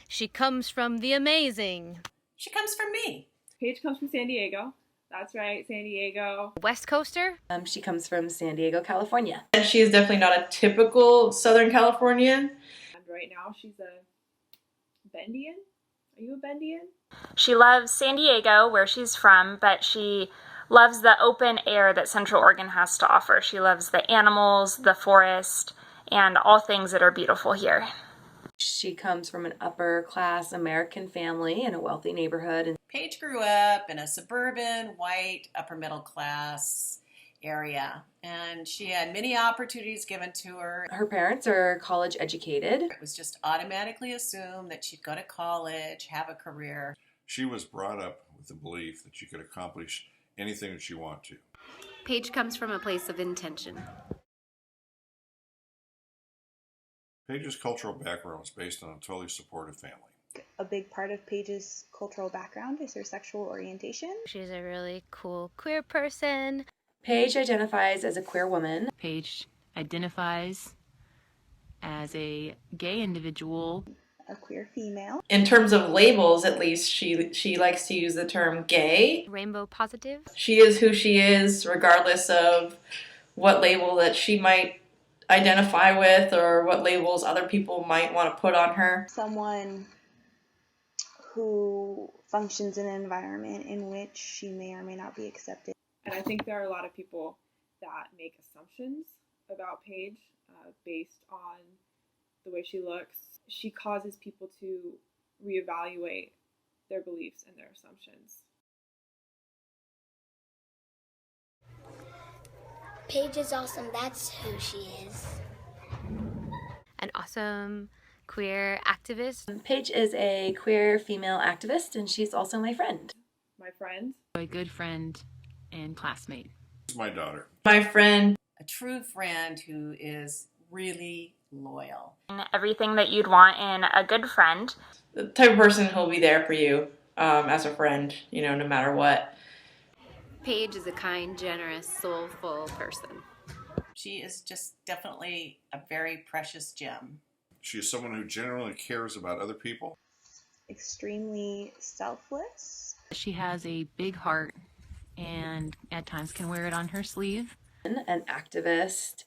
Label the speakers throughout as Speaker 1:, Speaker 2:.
Speaker 1: She comes from the amazing
Speaker 2: She comes from me.
Speaker 3: Paige comes from San Diego. That's right, San Diego.
Speaker 1: West Coaster.
Speaker 4: She comes from San Diego, California.
Speaker 5: And she is definitely not a typical Southern Californian.
Speaker 3: And right now she's a Bendian. Are you a Bendian?
Speaker 6: She loves San Diego, where she's from, but she loves the open air that Central Oregon has to offer. She loves the animals, the forest, and all things that are beautiful here.
Speaker 4: She comes from an upper-class American family in a wealthy neighborhood. And
Speaker 2: Paige grew up in a suburban, white, upper middle class area, and she had many opportunities given to her.
Speaker 4: her parents are college educated.
Speaker 2: It was just automatically assumed that she'd go to college, have a career.
Speaker 7: She was brought up with the belief that she could accomplish anything that she wanted to.
Speaker 8: Paige comes from a place of intention.
Speaker 7: Paige's cultural background was based on a totally supportive family.
Speaker 9: A big part of Paige's cultural background is her sexual orientation.
Speaker 1: She's a really cool queer person.
Speaker 4: Paige identifies as a queer woman.
Speaker 10: Paige identifies as a gay individual.
Speaker 9: A queer female.
Speaker 5: In terms of labels, at least, she likes to use the term gay.
Speaker 1: Rainbow positive.
Speaker 5: She is who she is, regardless of what label that she might identify with or what labels other people might want to put on her.
Speaker 9: Someone who functions in an environment in which she may or may not be accepted.
Speaker 3: And I think there are a lot of people that make assumptions about Paige based on the way she looks. She causes people to reevaluate their beliefs and their assumptions.
Speaker 11: Paige is awesome. That's who she is.
Speaker 1: An awesome queer activist.
Speaker 4: Paige is a queer female activist, and she's also my friend.
Speaker 3: My friend.
Speaker 10: A good friend and classmate.
Speaker 7: It's my daughter.
Speaker 5: My friend.
Speaker 2: A true friend who is really loyal.
Speaker 6: And everything that you'd want in a good friend.
Speaker 5: The type of person who'll be there for you as a friend, no matter what.
Speaker 8: Paige is a kind, generous, soulful person.
Speaker 2: She is just definitely a very precious gem.
Speaker 7: She is someone who genuinely cares about other people.
Speaker 9: Extremely selfless.
Speaker 10: She has a big heart and at times can wear it on her sleeve.
Speaker 4: An activist,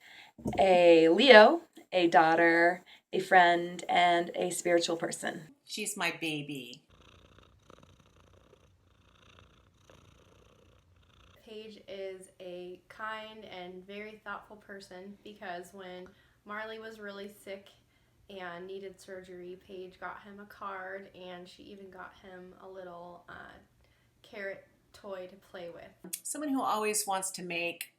Speaker 4: a Leo, a daughter, a friend, and a spiritual person.
Speaker 2: She's my baby.
Speaker 12: Paige is a kind and very thoughtful person because when Marley was really sick and needed surgery, Paige got him a card and she even got him a little carrot toy to play with.
Speaker 2: Someone who always wants to make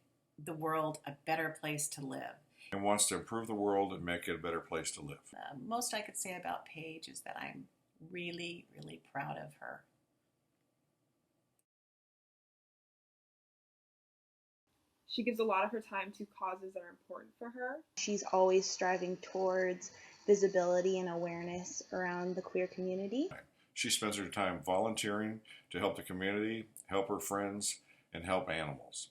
Speaker 2: the world a better place to live.
Speaker 7: And wants to improve the world and make it a better place to live.
Speaker 2: Most I could say about Paige is that I'm really, really proud of her.
Speaker 3: She gives a lot of her time to causes that are important for her.
Speaker 9: She's always striving towards visibility and awareness around the queer community.
Speaker 7: She spends her time volunteering to help the community, help her friends, and help animals.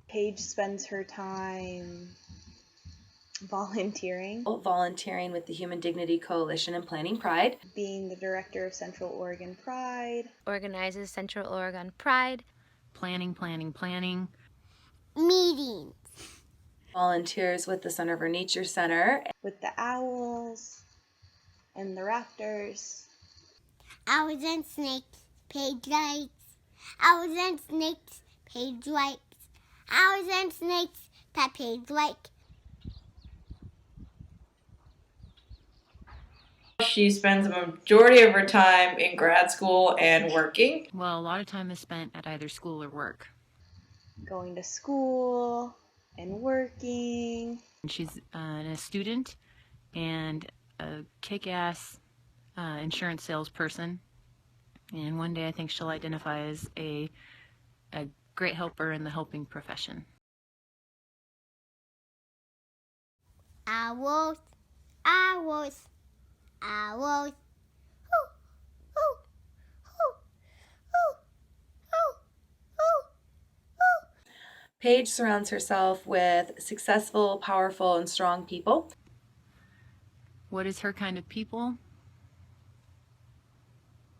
Speaker 9: Paige spends her time volunteering.
Speaker 4: Volunteering with the Human Dignity Coalition and planning Pride.
Speaker 9: Being the director of Central Oregon Pride.
Speaker 1: Organizes Central Oregon Pride.
Speaker 10: Planning.
Speaker 11: Meetings.
Speaker 4: Volunteers with the Center for Nature Center.
Speaker 9: With the owls and the raptors.
Speaker 11: Owls and snakes, Paige likes. Owls and snakes, Paige likes. Owls and snakes that Paige like.
Speaker 5: She spends the majority of her time in grad school and working.
Speaker 10: Well, a lot of time is spent at either school or work.
Speaker 9: Going to school and working.
Speaker 10: She's a student and a kick-ass insurance salesperson. And one day I think she'll identify as a great helper in the helping profession.
Speaker 11: Owls, owls, owls. Hoo, hoo, hoo, hoo, hoo, hoo, hoo.
Speaker 4: Paige surrounds herself with successful, powerful, and strong people.
Speaker 10: What is her kind of people?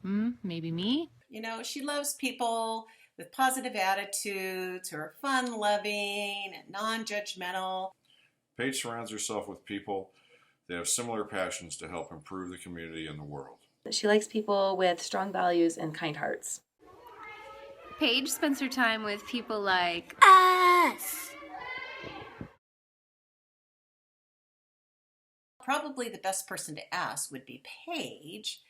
Speaker 10: Maybe me?
Speaker 2: You know, she loves people with positive attitudes who are fun loving and non-judgmental.
Speaker 7: Paige surrounds herself with people that have similar passions to help improve the community and the world.
Speaker 4: She likes people with strong values and kind hearts.
Speaker 8: Paige spends her time with people like
Speaker 11: us.
Speaker 2: Probably the best person to ask would be Paige.